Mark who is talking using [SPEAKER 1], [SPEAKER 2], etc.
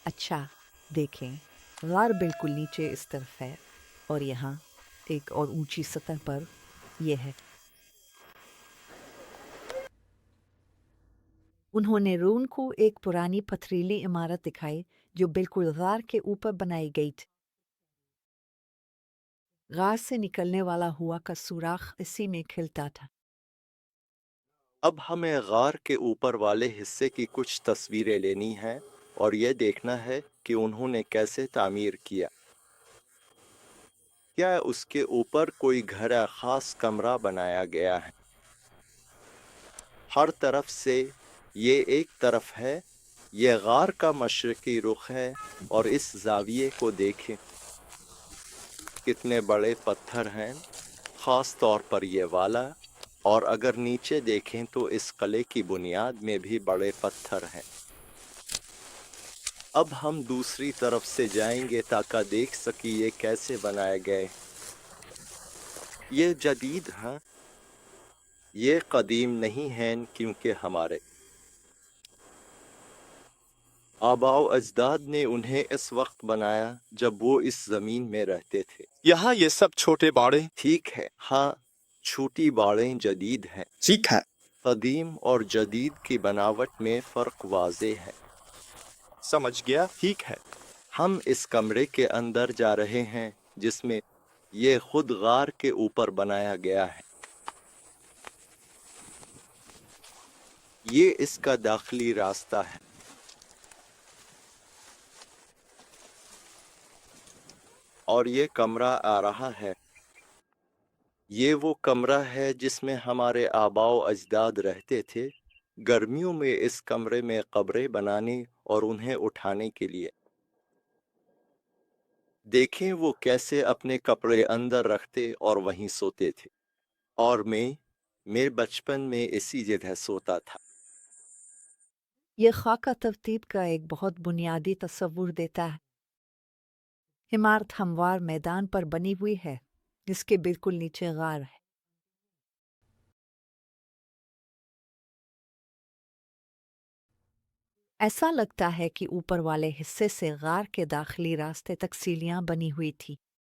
[SPEAKER 1] اچھا دیکھیں، غار بالکل نیچے اس طرف ہے اور یہاں ایک اور اونچی سطح پر یہ ہے۔ انہوں نے رون کو ایک پرانی پتھریلی عمارت دکھائی جو بالکل غار کے اوپر بنائی گئی تھی۔ غار سے نکلنے والا ہوا کا سوراخ اسی میں کھلتا تھا۔
[SPEAKER 2] اب ہمیں غار کے اوپر والے حصے کی کچھ تصویریں لینی ہیں اور یہ دیکھنا ہے کہ انہوں نے کیسے تعمیر کیا۔ کیا اس کے اوپر کوئی گھر یا خاص کمرہ بنایا گیا ہے؟ ہر طرف سے یہ ایک طرف ہے۔ یہ غار کا مشرقی رخ ہے اور اس زاویے کو دیکھیں، کتنے بڑے پتھر ہیں، خاص طور پر یہ والا، اور اگر نیچے دیکھیں تو اس قلعے کی بنیاد میں بھی بڑے پتھر ہیں۔ اب ہم دوسری طرف سے جائیں گے تاکہ دیکھ سکیں یہ کیسے بنائے گئے۔ یہ جدید ہیں، یہ قدیم نہیں ہیں کیونکہ ہمارے آباء و اجداد نے انہیں اس وقت بنایا جب وہ اس زمین میں رہتے تھے۔
[SPEAKER 3] یہاں یہ سب چھوٹے باڑے
[SPEAKER 2] ٹھیک ہے، ہاں، چھوٹی باڑیں جدید ہیں۔
[SPEAKER 3] ٹھیک ہے،
[SPEAKER 2] قدیم اور جدید کی بناوٹ میں فرق واضح ہے۔
[SPEAKER 3] سمجھ گیا، ٹھیک ہے۔
[SPEAKER 2] ہم اس کمرے کے اندر جا رہے ہیں جس میں یہ خود غار کے اوپر بنایا گیا ہے۔ یہ اس کا داخلی راستہ ہے۔ اور یہ کمرہ آ رہا ہے۔ یہ وہ کمرہ ہے جس میں ہمارے آباء و اجداد رہتے تھے، گرمیوں میں اس کمرے میں قبریں بنانے اور انہیں اٹھانے کے لیے۔ دیکھیں وہ کیسے اپنے کپڑے اندر رکھتے اور وہیں سوتے تھے، اور میں بچپن میں اسی جگہ سوتا تھا۔
[SPEAKER 1] یہ خاکہ ترتیب کا ایک بہت بنیادی تصور دیتا ہے۔ عمارت ہموار میدان پر بنی ہوئی ہے جس کے بالکل نیچے غار ہے۔ ایسا لگتا ہے کہ اوپر والے حصے سے غار کے داخلی راستے تک سیڑھیاں بنی ہوئی تھی۔